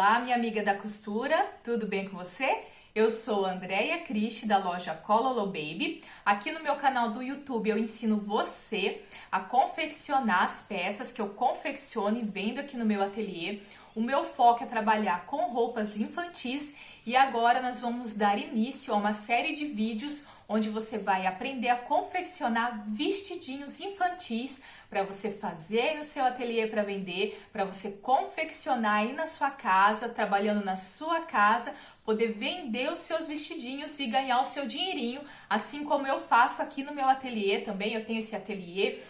Olá, minha amiga da costura, tudo bem com você? Eu sou a Andréia Cristi, da loja Cololo Baby. Aqui no meu canal do YouTube eu ensino você a confeccionar as peças que eu confecciono e vendo aqui no meu ateliê. O meu foco é trabalhar com roupas infantis e agora nós vamos dar início a uma série de vídeos onde você vai aprender a confeccionar vestidinhos infantis para você fazer no seu ateliê para vender, para você confeccionar aí na sua casa, trabalhando na sua casa, poder vender os seus vestidinhos e ganhar o seu dinheirinho, assim como eu faço aqui no meu ateliê também. Eu tenho esse ateliê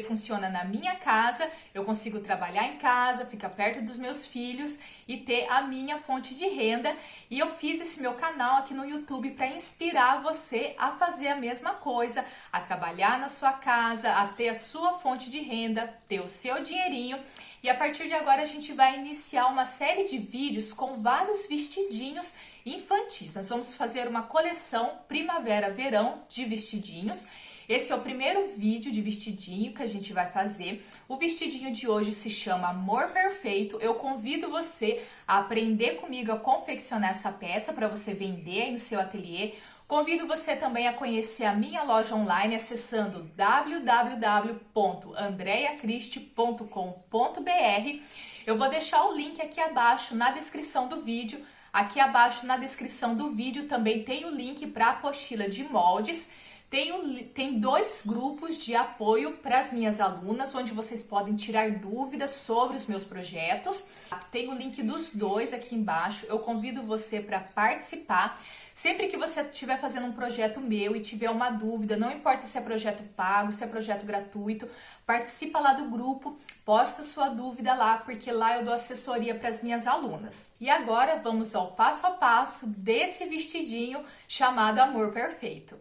funciona na minha casa, eu consigo trabalhar em casa, ficar perto dos meus filhos e ter a minha fonte de renda. E eu fiz esse meu canal aqui no YouTube para inspirar você a fazer a mesma coisa, a trabalhar na sua casa, a ter a sua fonte de renda, ter o seu dinheirinho. E a partir de agora a gente vai iniciar uma série de vídeos com vários vestidinhos infantis. Nós vamos fazer uma coleção primavera-verão de vestidinhos. Esse é o primeiro vídeo de vestidinho que a gente vai fazer. O vestidinho de hoje se chama Amor Perfeito. Eu convido você a aprender comigo a confeccionar essa peça para você vender aí no seu ateliê. Convido você também a conhecer a minha loja online acessando www.andreacristi.com.br. Eu vou deixar o link aqui abaixo na descrição do vídeo. Aqui abaixo na descrição do vídeo também tem o link para a apostila de moldes. Tem dois grupos de apoio para as minhas alunas, onde vocês podem tirar dúvidas sobre os meus projetos. Tem o link dos dois aqui embaixo. Eu convido você para participar. Sempre que você estiver fazendo um projeto meu e tiver uma dúvida, não importa se é projeto pago, se é projeto gratuito, participa lá do grupo, posta sua dúvida lá, porque lá eu dou assessoria para as minhas alunas. E agora vamos ao passo a passo desse vestidinho chamado Amor Perfeito.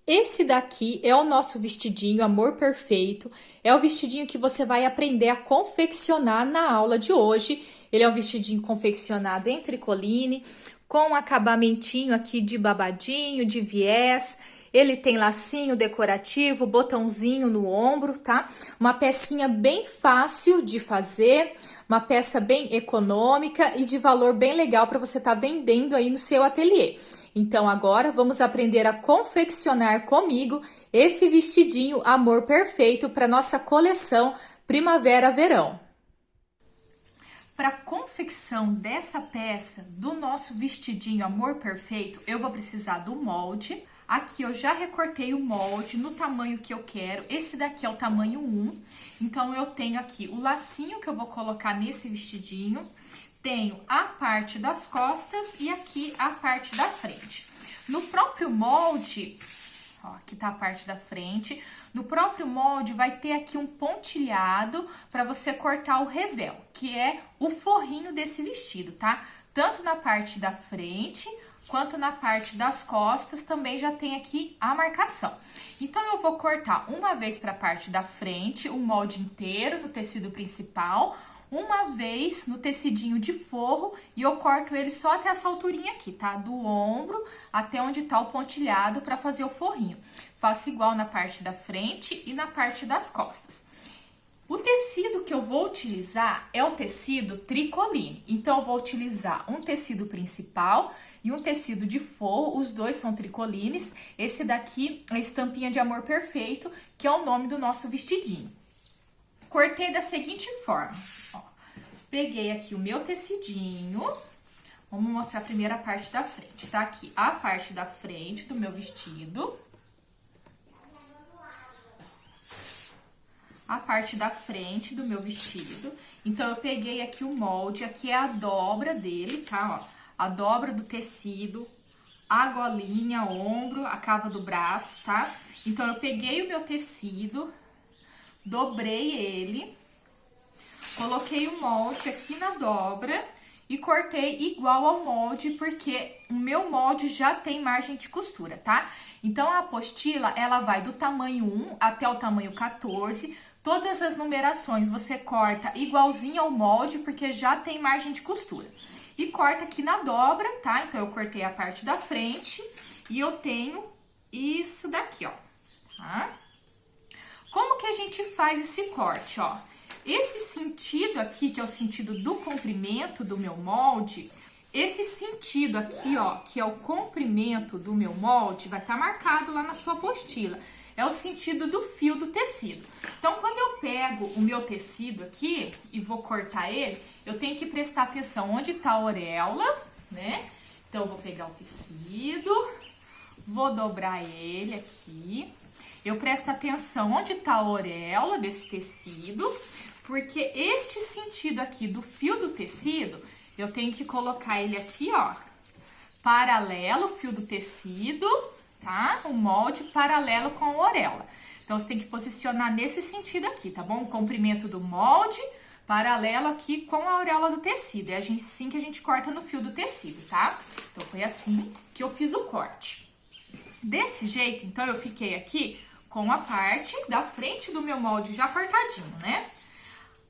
Esse daqui é o nosso vestidinho Amor Perfeito, é o vestidinho que você vai aprender a confeccionar na aula de hoje. Ele é um vestidinho confeccionado em tricoline, com um acabamentinho aqui de babadinho, de viés. Ele tem lacinho decorativo, botãozinho no ombro, tá? Uma pecinha bem fácil de fazer, uma peça bem econômica e de valor bem legal para você estar vendendo aí no seu ateliê. Então agora vamos aprender a confeccionar comigo esse vestidinho Amor Perfeito para nossa coleção Primavera-Verão. Para a confecção dessa peça do nosso vestidinho Amor Perfeito, eu vou precisar do molde. Aqui eu já recortei o molde no tamanho que eu quero. Esse daqui é o tamanho 1. Então eu tenho aqui o lacinho que eu vou colocar nesse vestidinho. Tenho a parte das costas e aqui a parte da frente. No próprio molde, ó, aqui tá a parte da frente. No próprio molde vai ter aqui um pontilhado para você cortar o revel, que é o forrinho desse vestido, tá? Tanto na parte da frente quanto na parte das costas também já tem aqui a marcação. Então eu vou cortar uma vez para a parte da frente, o molde inteiro no tecido principal, uma vez no tecidinho de forro e eu corto ele só até essa alturinha aqui, tá? Do ombro até onde tá o pontilhado para fazer o forrinho. Faço igual na parte da frente e na parte das costas. O tecido que eu vou utilizar é o tecido tricoline. Então, eu vou utilizar um tecido principal e um tecido de forro, os dois são tricolines. Esse daqui é a estampinha de Amor Perfeito, que é o nome do nosso vestidinho. Cortei da seguinte forma, ó. Peguei aqui o meu tecidinho, vamos mostrar a primeira parte da frente, tá? Aqui a parte da frente do meu vestido. A parte da frente do meu vestido. Então, eu peguei aqui o molde, aqui é a dobra dele, tá? Ó, a dobra do tecido, a golinha, ombro, a cava do braço, tá? Então, eu peguei o meu tecido, dobrei ele, coloquei o molde aqui na dobra e cortei igual ao molde, porque o meu molde já tem margem de costura, tá? Então, a apostila, ela vai do tamanho 1 até o tamanho 14. Todas as numerações você corta igualzinho ao molde, porque já tem margem de costura. E corta aqui na dobra, tá? Então, eu cortei a parte da frente e eu tenho isso daqui, ó, tá? Como que a gente faz esse corte, ó? Esse sentido aqui, que é o sentido do comprimento do meu molde, esse sentido aqui, ó, que é o comprimento do meu molde, vai estar marcado lá na sua apostila. É o sentido do fio do tecido. Então, quando eu pego o meu tecido aqui e vou cortar ele, eu tenho que prestar atenção onde está a auréola, né? Então, eu vou pegar o tecido, vou dobrar ele aqui. Eu presto atenção onde está a auréola desse tecido, porque este sentido aqui do fio do tecido, eu tenho que colocar ele aqui, ó, paralelo, o fio do tecido, tá? O molde paralelo com a auréola. Então, você tem que posicionar nesse sentido aqui, tá bom? O comprimento do molde paralelo aqui com a auréola do tecido. É assim que a gente corta no fio do tecido, tá? Então, foi assim que eu fiz o corte. Desse jeito, então, eu fiquei aqui com a parte da frente do meu molde já cortadinho, né?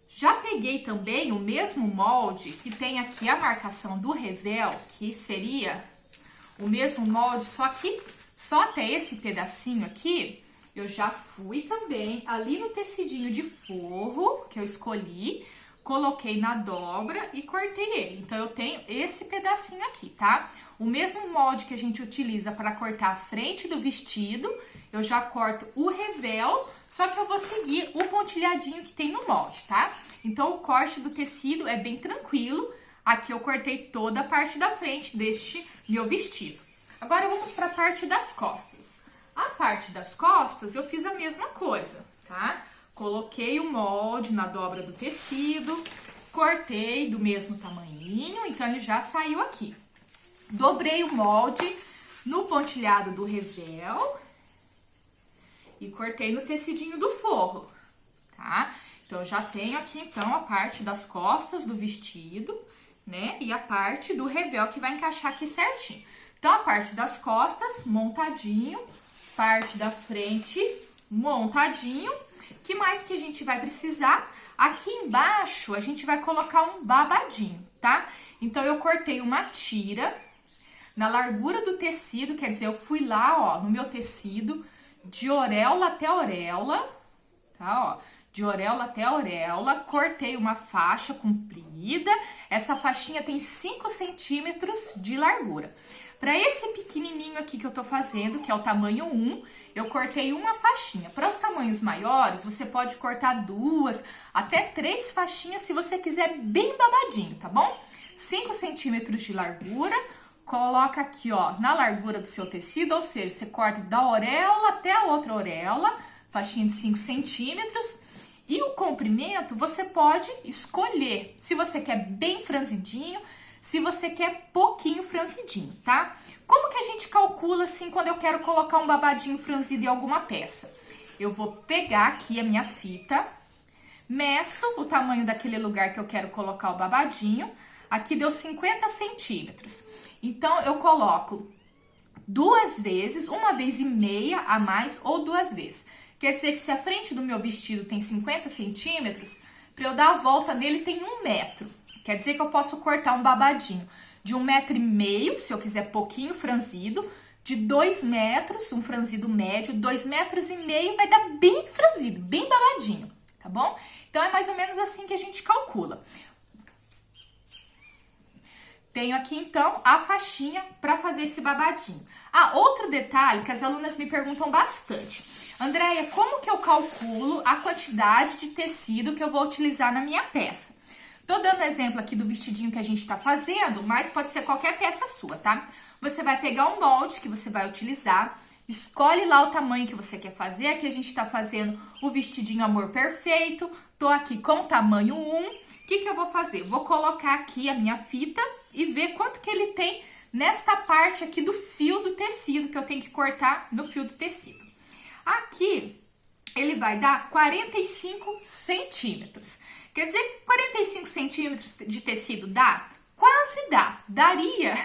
Já peguei também o mesmo molde que tem aqui a marcação do revel, que seria o mesmo molde, só que só até esse pedacinho aqui, eu já fui também ali no tecidinho de forro que eu escolhi, coloquei na dobra e cortei ele. Então, eu tenho esse pedacinho aqui, tá? O mesmo molde que a gente utiliza para cortar a frente do vestido, eu já corto o revel, só que eu vou seguir o pontilhadinho que tem no molde, tá? Então, o corte do tecido é bem tranquilo. Aqui eu cortei toda a parte da frente deste meu vestido. Agora, vamos para a parte das costas. A parte das costas, eu fiz a mesma coisa, tá? Coloquei o molde na dobra do tecido, cortei do mesmo tamanhinho, então ele já saiu aqui. Dobrei o molde no pontilhado do revel e cortei no tecidinho do forro, tá? Então, eu já tenho aqui, então, a parte das costas do vestido, né? E a parte do revel que vai encaixar aqui certinho. Então, a parte das costas, montadinho, parte da frente, montadinho. Que mais que a gente vai precisar? Aqui embaixo, a gente vai colocar um babadinho, tá? Então, eu cortei uma tira na largura do tecido, quer dizer, eu fui lá, ó, no meu tecido, de auréola até auréola, tá, ó? De auréola até auréola, cortei uma faixa comprida, essa faixinha tem 5 centímetros de largura. Para esse pequenininho aqui que eu tô fazendo, que é o tamanho 1, eu cortei uma faixinha. Para os tamanhos maiores, você pode cortar 2, até 3 faixinhas, se você quiser bem babadinho, tá bom? 5 centímetros de largura, coloca aqui, ó, na largura do seu tecido, ou seja, você corta da auréola até a outra auréola, faixinha de 5 centímetros. E o comprimento, você pode escolher se você quer bem franzidinho, se você quer pouquinho franzidinho, tá? Como que a gente calcula, assim, quando eu quero colocar um babadinho franzido em alguma peça? Eu vou pegar aqui a minha fita, meço o tamanho daquele lugar que eu quero colocar o babadinho. Aqui deu 50 centímetros. Então, eu coloco 2 vezes, 1,5 a mais ou 2 vezes. Quer dizer que se a frente do meu vestido tem 50 centímetros, para eu dar a volta nele tem 1 metro. Quer dizer que eu posso cortar um babadinho de 1,5 metro, se eu quiser pouquinho franzido, de 2 metros, um franzido médio, 2,5 metros vai dar bem franzido, bem babadinho, tá bom? Então, é mais ou menos assim que a gente calcula. Tenho aqui, então, a faixinha para fazer esse babadinho. Ah, outro detalhe que as alunas me perguntam bastante. Andréia, como que eu calculo a quantidade de tecido que eu vou utilizar na minha peça? Tô dando exemplo aqui do vestidinho que a gente tá fazendo, mas pode ser qualquer peça sua, tá? Você vai pegar um molde que você vai utilizar, escolhe lá o tamanho que você quer fazer. Aqui a gente tá fazendo o vestidinho Amor Perfeito. Tô aqui com o tamanho 1. O que que eu vou fazer? Vou colocar aqui a minha fita e ver quanto que ele tem nesta parte aqui do fio do tecido, que eu tenho que cortar no fio do tecido. Aqui, ele vai dar 45 centímetros. Quer dizer, 45 centímetros de tecido dá? Quase dá. Daria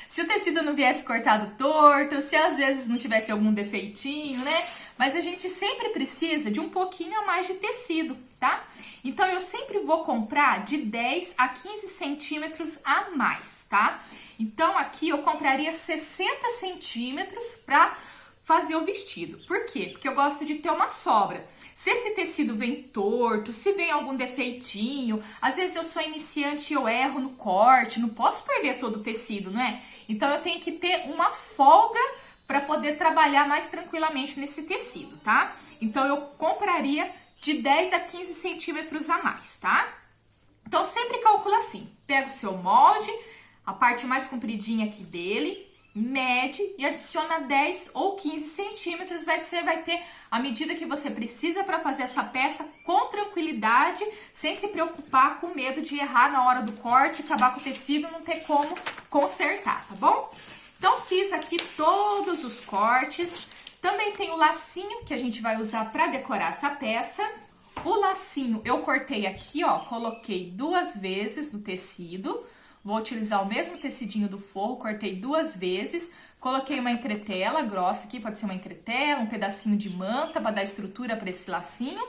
se o tecido não viesse cortado torto, se às vezes não tivesse algum defeitinho, né? Mas a gente sempre precisa de um pouquinho a mais de tecido, tá? Então, eu sempre vou comprar de 10 a 15 centímetros a mais, tá? Então, aqui eu compraria 60 centímetros para fazer o vestido. Por quê? Porque eu gosto de ter uma sobra. Se esse tecido vem torto, se vem algum defeitinho, às vezes eu sou iniciante e eu erro no corte, não posso perder todo o tecido, não é? Então eu tenho que ter uma folga para poder trabalhar mais tranquilamente nesse tecido, tá? Então eu compraria de 10 a 15 centímetros a mais, tá? Então sempre calcula assim, pega o seu molde, a parte mais compridinha aqui dele, mede e adiciona 10 ou 15 centímetros, você vai ter a medida que você precisa para fazer essa peça com tranquilidade, sem se preocupar com medo de errar na hora do corte, acabar com o tecido, não ter como consertar, tá bom? Então fiz aqui todos os cortes, também tem o lacinho que a gente vai usar para decorar essa peça. O lacinho eu cortei aqui, ó, coloquei 2 vezes no tecido. Vou utilizar o mesmo tecidinho do forro, cortei 2 vezes, coloquei uma entretela grossa aqui, pode ser uma entretela, um pedacinho de manta para dar estrutura para esse lacinho.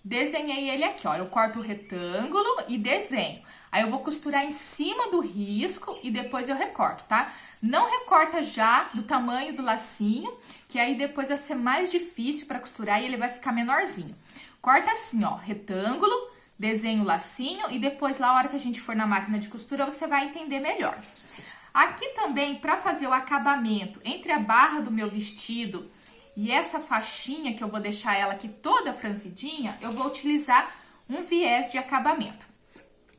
Desenhei ele aqui, ó, eu corto o retângulo e desenho. Aí eu vou costurar em cima do risco e depois eu recorto, tá? Não recorta já do tamanho do lacinho, que aí depois vai ser mais difícil para costurar e ele vai ficar menorzinho. Corta assim, ó, retângulo, desenho o lacinho e depois lá, a hora que a gente for na máquina de costura, você vai entender melhor. Aqui também, para fazer o acabamento entre a barra do meu vestido e essa faixinha, que eu vou deixar ela aqui toda franzidinha, eu vou utilizar um viés de acabamento.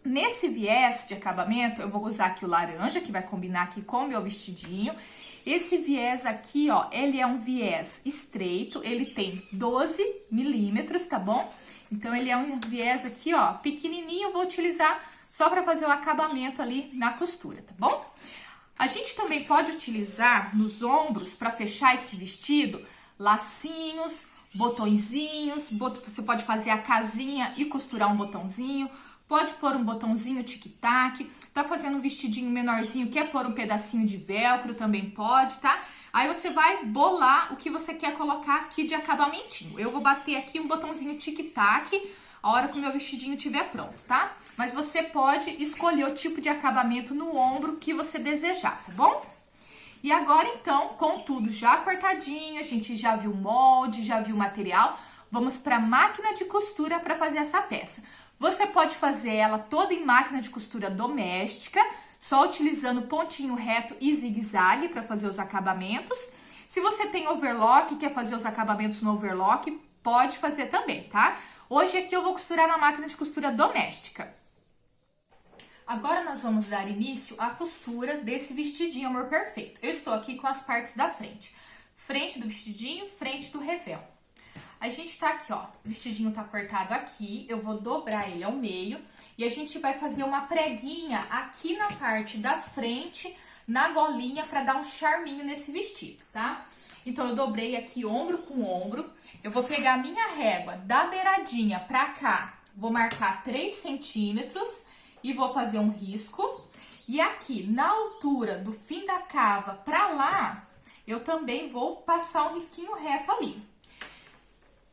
Nesse viés de acabamento, eu vou usar aqui o laranja, que vai combinar aqui com o meu vestidinho. Esse viés aqui, ó, ele é um viés estreito, ele tem 12 milímetros, tá bom? Então, ele é um viés aqui, ó, pequenininho, eu vou utilizar só para fazer o acabamento ali na costura, tá bom? A gente também pode utilizar nos ombros, para fechar esse vestido, lacinhos, botõezinhos, você pode fazer a casinha e costurar um botãozinho, pode pôr um botãozinho tic-tac, tá fazendo um vestidinho menorzinho, quer pôr um pedacinho de velcro, também pode, tá? Aí você vai bolar o que você quer colocar aqui de acabamentinho. Eu vou bater aqui um botãozinho tic-tac a hora que o meu vestidinho estiver pronto, tá? Mas você pode escolher o tipo de acabamento no ombro que você desejar, tá bom? E agora, então, com tudo já cortadinho, a gente já viu o molde, já viu o material, vamos para a máquina de costura para fazer essa peça. Você pode fazer ela toda em máquina de costura doméstica, só utilizando pontinho reto e zigue-zague para fazer os acabamentos. Se você tem overlock e quer fazer os acabamentos no overlock, pode fazer também, tá? Hoje aqui eu vou costurar na máquina de costura doméstica. Agora nós vamos dar início à costura desse vestidinho Amor Perfeito. Eu estou aqui com as partes da frente. Frente do vestidinho, frente do revel. A gente tá aqui, ó, o vestidinho tá cortado aqui, eu vou dobrar ele ao meio e a gente vai fazer uma preguinha aqui na parte da frente, na golinha, pra dar um charminho nesse vestido, tá? Então, eu dobrei aqui ombro com ombro, eu vou pegar a minha régua da beiradinha pra cá, vou marcar 3 centímetros e vou fazer um risco. E aqui, na altura do fim da cava pra lá, eu também vou passar um risquinho reto ali.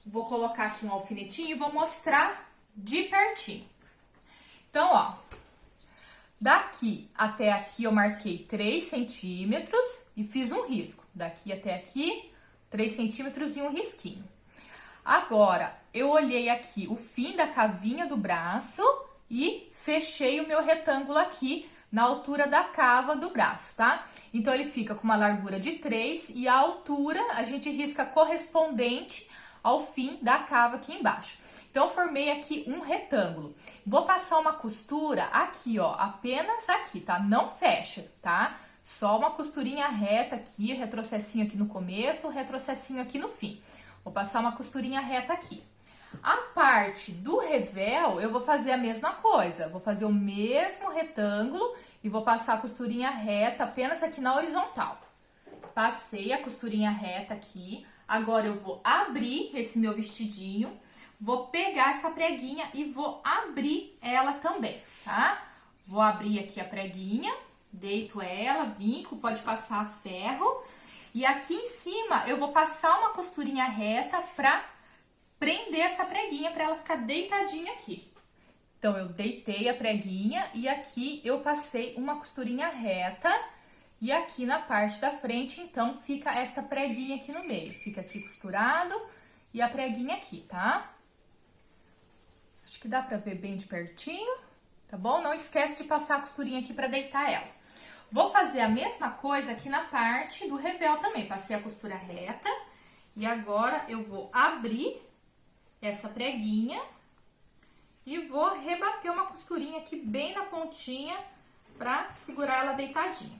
Vou colocar aqui um alfinetinho e vou mostrar de pertinho. Então, ó, daqui até aqui eu marquei 3 centímetros e fiz um risco. Daqui até aqui, 3 centímetros e um risquinho. Agora, eu olhei aqui o fim da cavinha do braço e fechei o meu retângulo aqui na altura da cava do braço, tá? Então, ele fica com uma largura de 3 e a altura a gente risca correspondente ao fim da cava aqui embaixo. Então, eu formei aqui um retângulo. Vou passar uma costura aqui, ó, apenas aqui, tá? Não fecha, tá? Só uma costurinha reta aqui, retrocessinho aqui no começo, retrocessinho aqui no fim. Vou passar uma costurinha reta aqui. A parte do revel, eu vou fazer a mesma coisa. Vou fazer o mesmo retângulo e vou passar a costurinha reta apenas aqui na horizontal. Passei a costurinha reta aqui. Agora, eu vou abrir esse meu vestidinho, vou pegar essa preguinha e vou abrir ela também, tá? Vou abrir aqui a preguinha, deito ela, vinco, pode passar ferro. E aqui em cima, eu vou passar uma costurinha reta pra prender essa preguinha, pra ela ficar deitadinha aqui. Então, eu deitei a preguinha e aqui eu passei uma costurinha reta E aqui na parte da frente, então, fica esta preguinha aqui no meio. Fica aqui costurado e a preguinha aqui, tá? Acho que dá pra ver bem de pertinho, tá bom? Não esquece de passar a costurinha aqui pra deitar ela. Vou fazer a mesma coisa aqui na parte do revel também. Passei a costura reta e agora eu vou abrir essa preguinha e vou rebater uma costurinha aqui bem na pontinha pra segurar ela deitadinha.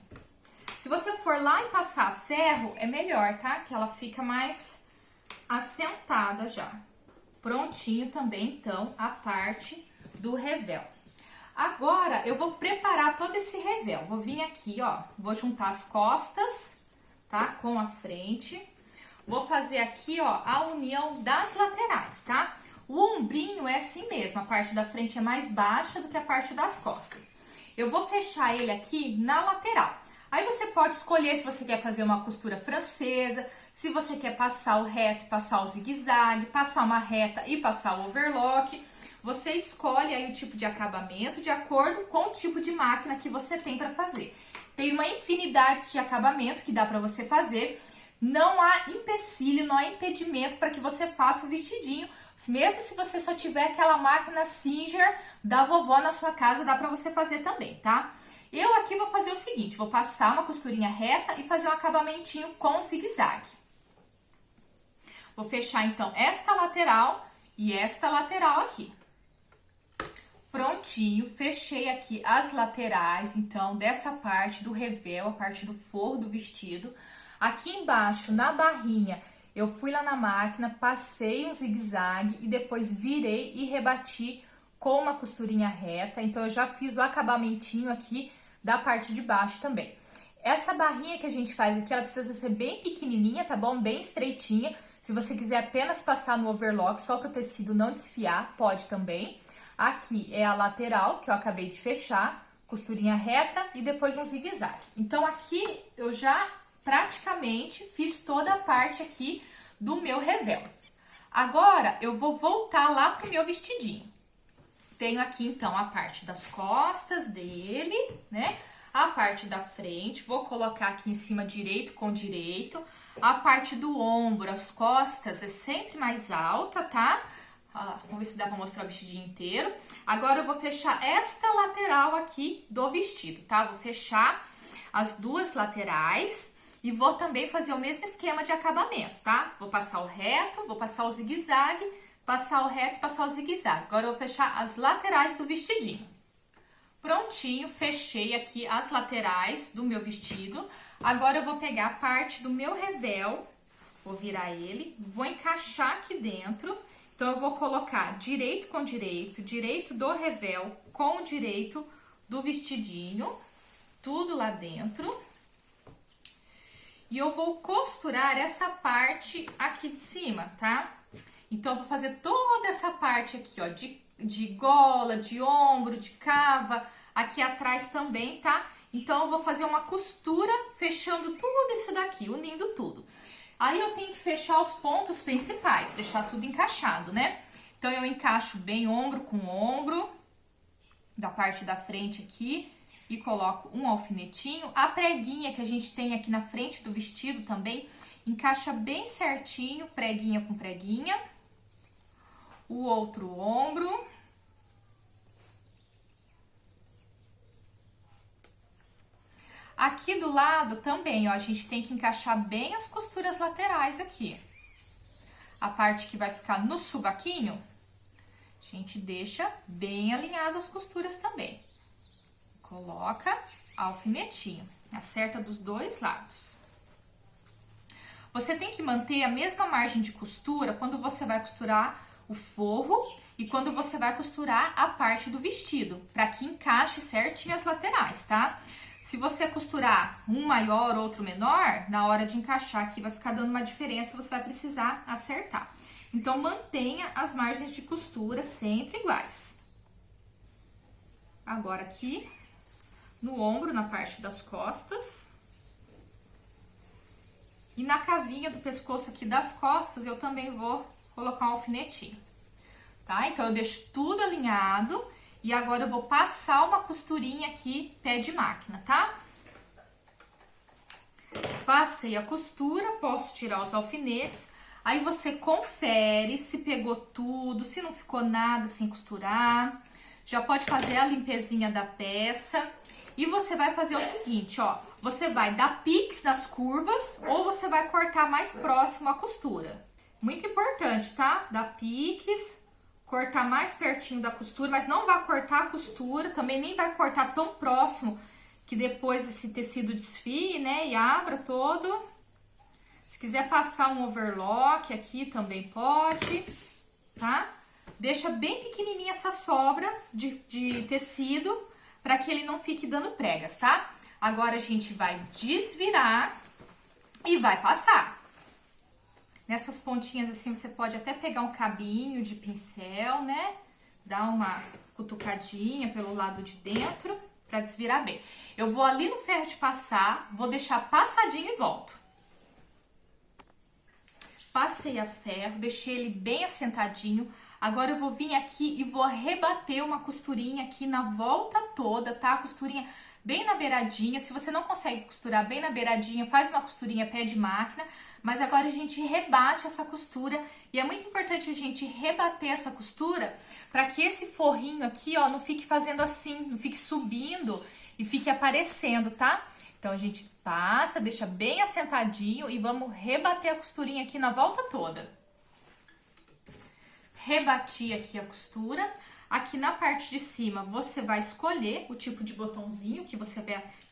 Se você for lá e passar ferro, é melhor, tá? Que ela fica mais assentada já. Prontinho também, então, a parte do revel. Agora, eu vou preparar todo esse revel. Vou vir aqui, ó, vou juntar as costas, tá? Com a frente. Vou fazer aqui, ó, a união das laterais, tá? O ombrinho é assim mesmo, a parte da frente é mais baixa do que a parte das costas. Eu vou fechar ele aqui na lateral. Aí você pode escolher se você quer fazer uma costura francesa, se você quer passar o reto e passar o zigue-zague, passar uma reta e passar o overlock. Você escolhe aí o tipo de acabamento de acordo com o tipo de máquina que você tem para fazer. Tem uma infinidade de acabamento que dá para você fazer. Não há empecilho, não há impedimento para que você faça o vestidinho. Mesmo se você só tiver aquela máquina Singer da vovó na sua casa, dá para você fazer também, tá? Eu aqui vou fazer o seguinte, vou passar uma costurinha reta e fazer um acabamentinho com zigue-zague. Vou fechar, então, esta lateral e esta lateral aqui. Prontinho, fechei aqui as laterais, então, dessa parte do revel, a parte do forro do vestido. Aqui embaixo, na barrinha, eu fui lá na máquina, passei um zigue-zague e depois virei e rebati com uma costurinha reta. Então, eu já fiz o acabamentinho aqui da parte de baixo também. Essa barrinha que a gente faz aqui, ela precisa ser bem pequenininha, tá bom? Bem estreitinha. Se você quiser apenas passar no overlock, só para o tecido não desfiar, pode também. Aqui é a lateral, que eu acabei de fechar, costurinha reta e depois um zigue-zague. Então, aqui eu já praticamente fiz toda a parte aqui do meu revel. Agora, eu vou voltar lá pro meu vestidinho. Tenho aqui, então, a parte das costas dele, né? A parte da frente, vou colocar aqui em cima direito com direito. A parte do ombro, as costas, é sempre mais alta, tá? Vamos ver se dá pra mostrar o vestidinho inteiro. Agora, eu vou fechar esta lateral aqui do vestido, tá? Vou fechar as duas laterais e vou também fazer o mesmo esquema de acabamento, tá? Vou passar o reto, vou passar o zigue-zague, passar o reto e passar o zigue-zague. Agora, eu vou fechar as laterais do vestidinho. Prontinho, fechei aqui as laterais do meu vestido. Agora, eu vou pegar a parte do meu revel, vou virar ele, vou encaixar aqui dentro. Então, eu vou colocar direito com direito, direito do revel com o direito do vestidinho, tudo lá dentro. E eu vou costurar essa parte aqui de cima, tá? Então, eu vou fazer toda essa parte aqui, ó, de gola, de ombro, de cava, aqui atrás também, tá? Então, eu vou fazer uma costura fechando tudo isso daqui, unindo tudo. Aí, eu tenho que fechar os pontos principais, deixar tudo encaixado, né? Então, eu encaixo bem ombro com ombro, da parte da frente aqui, e coloco um alfinetinho. A preguinha que a gente tem aqui na frente do vestido também, encaixa bem certinho, preguinha com preguinha. O outro ombro. Aqui do lado também, ó, a gente tem que encaixar bem as costuras laterais aqui. A parte que vai ficar no sovaquinho, a gente deixa bem alinhado as costuras também. Coloca alfinetinho, acerta dos dois lados. Você tem que manter a mesma margem de costura quando você vai costurar o forro e quando você vai costurar a parte do vestido, para que encaixe certinho as laterais, tá? Se você costurar um maior, outro menor, na hora de encaixar aqui vai ficar dando uma diferença, você vai precisar acertar. Então, mantenha as margens de costura sempre iguais. Agora aqui, no ombro, na parte das costas. E na cavinha do pescoço aqui das costas, eu também vou colocar um alfinetinho, tá? Então, eu deixo tudo alinhado e agora eu vou passar uma costurinha aqui, pé de máquina, tá? Passei a costura, posso tirar os alfinetes. Aí você confere se pegou tudo, se não ficou nada sem costurar. Já pode fazer a limpezinha da peça. E você vai fazer o seguinte, ó. Você vai dar piques nas curvas ou você vai cortar mais próximo à costura. Muito importante, tá? Dar piques, cortar mais pertinho da costura, mas não vai cortar a costura, também nem vai cortar tão próximo que depois esse tecido desfie, né? E abra todo. Se quiser passar um overlock aqui também pode, tá? Deixa bem pequenininha essa sobra de tecido para que ele não fique dando pregas, tá? Agora a gente vai desvirar e vai passar. Nessas pontinhas assim você pode até pegar um cabinho de pincel, né? Dar uma cutucadinha pelo lado de dentro para desvirar bem. Eu vou ali no ferro de passar, vou deixar passadinho e volto. Passei a ferro, deixei ele bem assentadinho. Agora eu vou vir aqui e vou rebater uma costurinha aqui na volta toda, tá? A costurinha bem na beiradinha. Se você não consegue costurar bem na beiradinha, faz uma costurinha pé de máquina. Mas agora a gente rebate essa costura e é muito importante a gente rebater essa costura para que esse forrinho aqui, ó, não fique fazendo assim, não fique subindo e fique aparecendo, tá? Então a gente passa, deixa bem assentadinho e vamos rebater a costurinha aqui na volta toda. Rebati aqui a costura. Aqui na parte de cima você vai escolher o tipo de botãozinho que você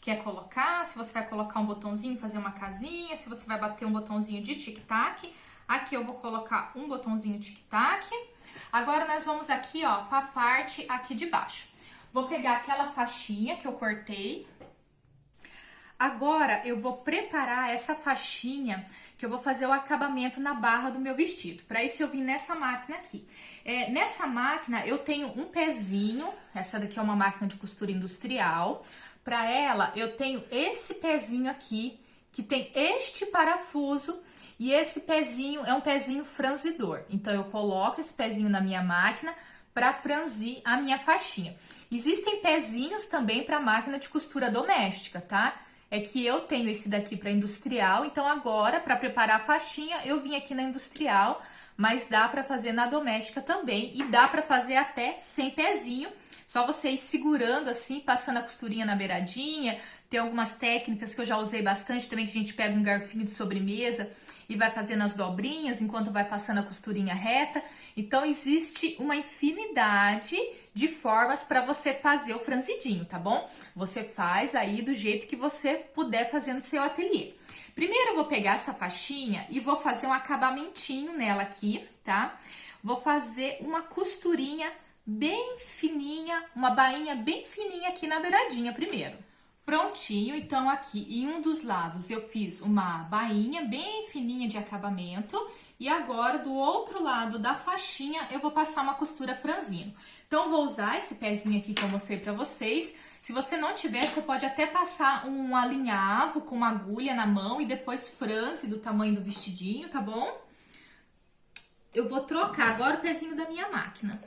quer colocar. Se você vai colocar um botãozinho, fazer uma casinha, se você vai bater um botãozinho de tic-tac. Aqui eu vou colocar um botãozinho de tic-tac. Agora nós vamos aqui, ó, para a parte aqui de baixo. Vou pegar aquela faixinha que eu cortei. Agora eu vou preparar essa faixinha que eu vou fazer o acabamento na barra do meu vestido. Para isso eu vim nessa máquina aqui. Nessa máquina eu tenho um pezinho, essa daqui é uma máquina de costura industrial. Para ela eu tenho esse pezinho aqui, que tem este parafuso e esse pezinho é um pezinho franzidor. Então eu coloco esse pezinho na minha máquina para franzir a minha faixinha. Existem pezinhos também para máquina de costura doméstica, tá? É que eu tenho esse daqui para industrial, então agora, para preparar a faixinha, eu vim aqui na industrial, mas dá para fazer na doméstica também, e dá para fazer até sem pezinho, só você ir segurando assim, passando a costurinha na beiradinha. Tem algumas técnicas que eu já usei bastante também, que a gente pega um garfinho de sobremesa e vai fazendo as dobrinhas enquanto vai passando a costurinha reta. Então existe uma infinidade de formas para você fazer o franzidinho, tá bom? Você faz aí do jeito que você puder fazer no seu ateliê. Primeiro eu vou pegar essa faixinha e vou fazer um acabamentinho nela aqui, tá? Vou fazer uma costurinha bem fininha, uma bainha bem fininha aqui na beiradinha primeiro. Prontinho, então aqui em um dos lados eu fiz uma bainha bem fininha de acabamento e agora do outro lado da faixinha eu vou passar uma costura franzino. Então vou usar esse pezinho aqui que eu mostrei pra vocês. Se você não tiver, você pode até passar um alinhavo com uma agulha na mão e depois franze do tamanho do vestidinho, tá bom? Eu vou trocar agora o pezinho da minha máquina.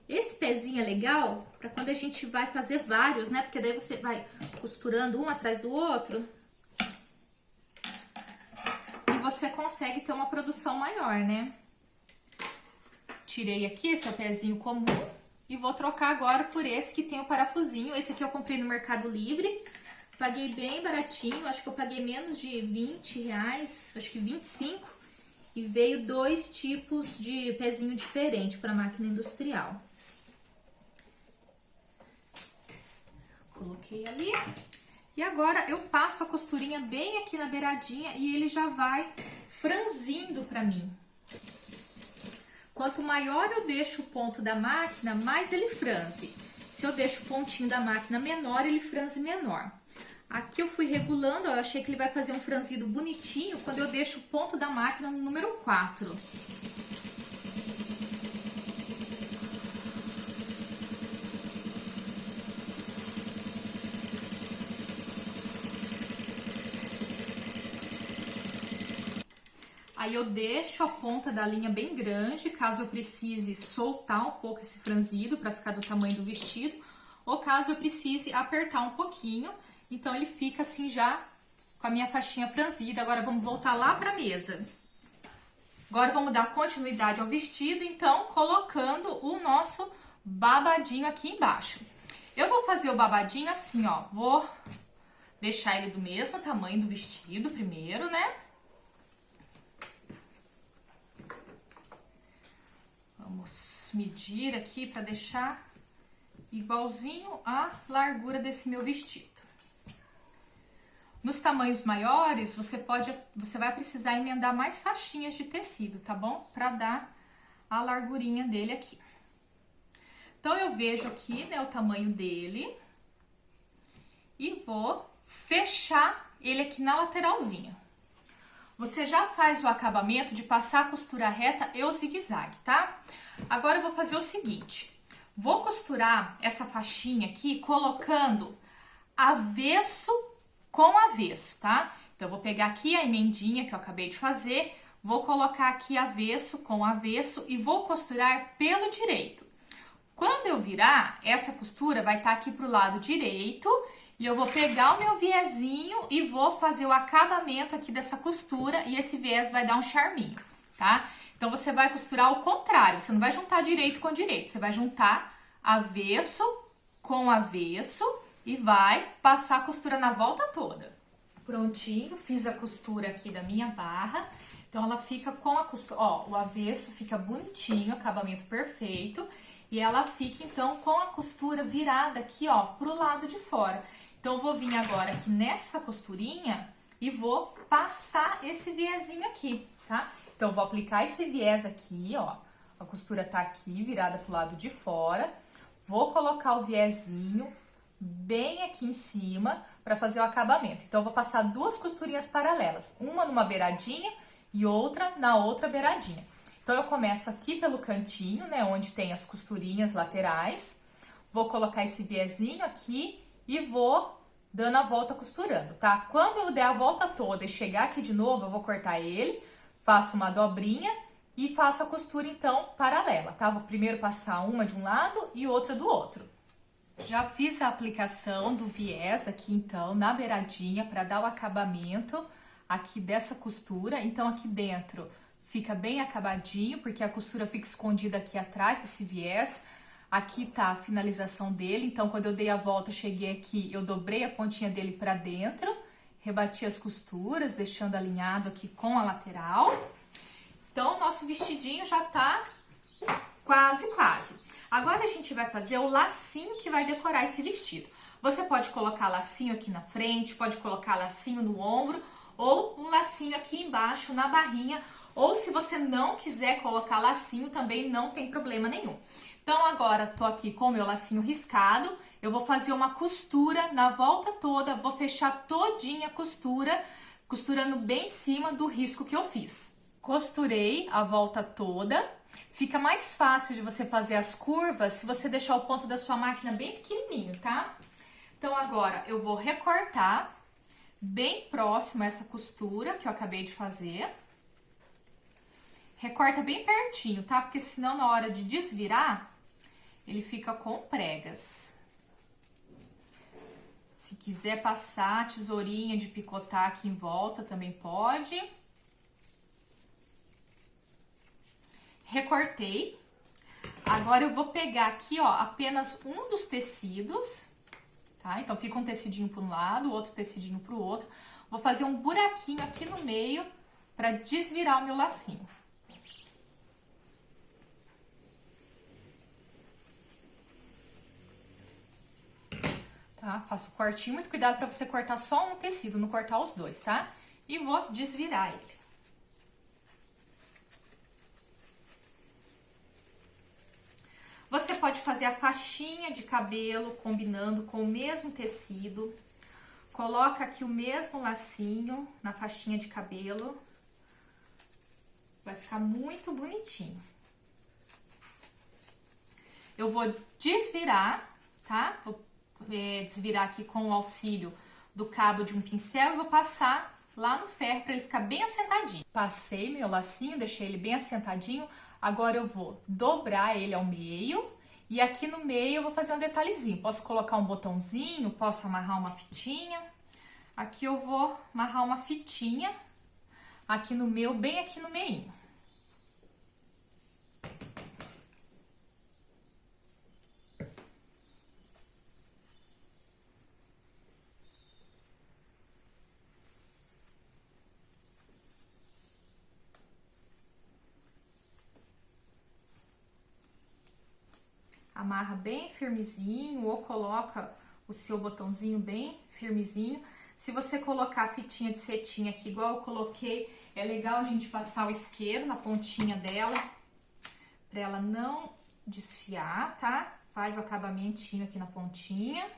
Esse pezinho é legal para quando a gente vai fazer vários, né? Porque daí você vai costurando um atrás do outro. E você consegue ter uma produção maior, né? Tirei aqui esse é o pezinho comum e vou trocar agora por esse que tem o parafusinho. Esse aqui eu comprei no Mercado Livre. Paguei bem baratinho, acho que eu paguei menos de R$20, acho que 25. E veio dois tipos de pezinho diferente para máquina industrial. Coloquei ali. E agora eu passo a costurinha bem aqui na beiradinha e ele já vai franzindo pra mim. Quanto maior eu deixo o ponto da máquina, mais ele franze. Se eu deixo o pontinho da máquina menor, ele franze menor. Aqui eu fui regulando, ó, eu achei que ele vai fazer um franzido bonitinho quando eu deixo o ponto da máquina no número 4. Aí eu deixo a ponta da linha bem grande, caso eu precise soltar um pouco esse franzido para ficar do tamanho do vestido, ou caso eu precise apertar um pouquinho. Então ele fica assim já com a minha faixinha franzida. Agora vamos voltar lá pra mesa. Agora vamos dar continuidade ao vestido, então colocando o nosso babadinho aqui embaixo. Eu vou fazer o babadinho assim, ó, vou deixar ele do mesmo tamanho do vestido primeiro, né? Vamos medir aqui para deixar igualzinho a largura desse meu vestido. Nos tamanhos maiores, você vai precisar emendar mais faixinhas de tecido, tá bom? Para dar a largurinha dele aqui. Então, eu vejo aqui, né, o tamanho dele e vou fechar ele aqui na lateralzinha. Você já faz o acabamento de passar a costura reta e o zigue-zague, tá? Agora, eu vou fazer o seguinte. Vou costurar essa faixinha aqui colocando avesso com avesso, tá? Então, eu vou pegar aqui a emendinha que eu acabei de fazer, vou colocar aqui avesso com avesso e vou costurar pelo direito. Quando eu virar, essa costura vai estar aqui pro lado direito e eu vou pegar o meu viezinho e vou fazer o acabamento aqui dessa costura e esse viés vai dar um charminho, tá? Então, você vai costurar ao contrário, você não vai juntar direito com direito, você vai juntar avesso com avesso e vai passar a costura na volta toda. Prontinho, fiz a costura aqui da minha barra. Então, ela fica com a costura, ó, o avesso fica bonitinho, acabamento perfeito. E ela fica, então, com a costura virada aqui, ó, pro lado de fora. Então, eu vou vir agora aqui nessa costurinha e vou passar esse viezinho aqui, tá? Então, eu vou aplicar esse viés aqui, ó. A costura tá aqui, virada pro lado de fora. Vou colocar o viezinho bem aqui em cima para fazer o acabamento. Então, eu vou passar duas costurinhas paralelas, uma numa beiradinha e outra na outra beiradinha. Então, eu começo aqui pelo cantinho, né, onde tem as costurinhas laterais, vou colocar esse viezinho aqui e vou dando a volta costurando, tá? Quando eu der a volta toda e chegar aqui de novo, eu vou cortar ele, faço uma dobrinha e faço a costura, então, paralela, tá? Vou primeiro passar uma de um lado e outra do outro. Já fiz a aplicação do viés aqui, então, na beiradinha, para dar o acabamento aqui dessa costura. Então, aqui dentro fica bem acabadinho, porque a costura fica escondida aqui atrás desse viés. Aqui tá a finalização dele, então, quando eu dei a volta, cheguei aqui, eu dobrei a pontinha dele para dentro, rebati as costuras, deixando alinhado aqui com a lateral. Então, o nosso vestidinho já tá quase. Agora, a gente vai fazer o lacinho que vai decorar esse vestido. Você pode colocar lacinho aqui na frente, pode colocar lacinho no ombro, ou um lacinho aqui embaixo na barrinha, ou se você não quiser colocar lacinho, também não tem problema nenhum. Então, agora, tô aqui com o meu lacinho riscado, eu vou fazer uma costura na volta toda, vou fechar todinha a costura, costurando bem em cima do risco que eu fiz. Costurei a volta toda. Fica mais fácil de você fazer as curvas se você deixar o ponto da sua máquina bem pequenininho, tá? Então, agora, eu vou recortar bem próximo a essa costura que eu acabei de fazer. Recorta bem pertinho, tá? Porque senão, na hora de desvirar, ele fica com pregas. Se quiser passar a tesourinha de picotar aqui em volta, também pode. Recortei. Agora, eu vou pegar aqui, ó, apenas um dos tecidos, tá? Então, fica um tecidinho para um lado, outro tecidinho para o outro. Vou fazer um buraquinho aqui no meio para desvirar o meu lacinho. Tá? Faço o cortinho, muito cuidado para você cortar só um tecido, não cortar os dois, tá? E vou desvirar ele. Você pode fazer a faixinha de cabelo combinando com o mesmo tecido. Coloca aqui o mesmo lacinho na faixinha de cabelo. Vai ficar muito bonitinho. Eu vou desvirar, tá? Vou desvirar aqui com o auxílio do cabo de um pincel e vou passar lá no ferro para ele ficar bem assentadinho. Passei meu lacinho, deixei ele bem assentadinho. Agora eu vou dobrar ele ao meio E aqui no meio eu vou fazer um detalhezinho. Posso colocar um botãozinho, posso amarrar uma fitinha. Aqui eu vou amarrar uma fitinha aqui no meu, bem aqui no meio. Amarra bem firmezinho ou coloca o seu botãozinho bem firmezinho. Se você colocar a fitinha de cetim aqui, igual eu coloquei, é legal a gente passar o isqueiro na pontinha dela, pra ela não desfiar, tá? Faz o acabamentinho aqui na pontinha.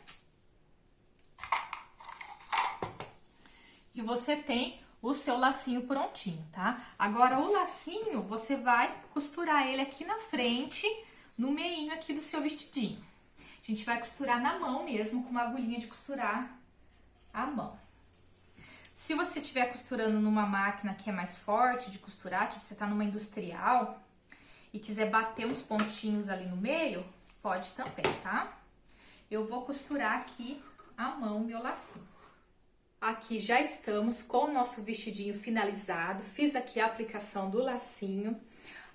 E você tem o seu lacinho prontinho, tá? Agora, o lacinho, você vai costurar ele aqui na frente, no meinho aqui do seu vestidinho. A gente vai costurar na mão mesmo, com uma agulhinha de costurar a mão. Se você estiver costurando numa máquina que é mais forte de costurar, tipo você tá numa industrial e quiser bater uns pontinhos ali no meio, pode também, tá? Eu vou costurar aqui a mão, meu lacinho. Aqui já estamos com o nosso vestidinho finalizado, fiz aqui a aplicação do lacinho.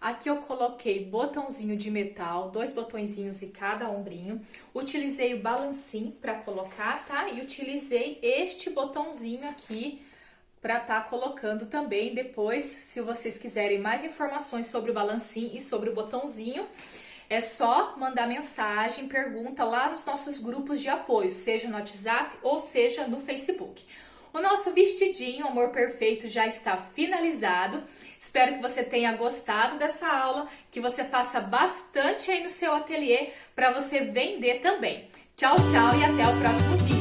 Aqui eu coloquei botãozinho de metal, 2 botõezinhos em cada ombrinho. Utilizei o balancim para colocar, tá? E utilizei este botãozinho aqui para tá colocando também depois. Se vocês quiserem mais informações sobre o balancim e sobre o botãozinho, é só mandar mensagem, pergunta lá nos nossos grupos de apoio, seja no WhatsApp ou seja no Facebook. O nosso vestidinho, Amor Perfeito, já está finalizado. Espero que você tenha gostado dessa aula, que você faça bastante aí no seu ateliê para você vender também. Tchau, tchau e até o próximo vídeo.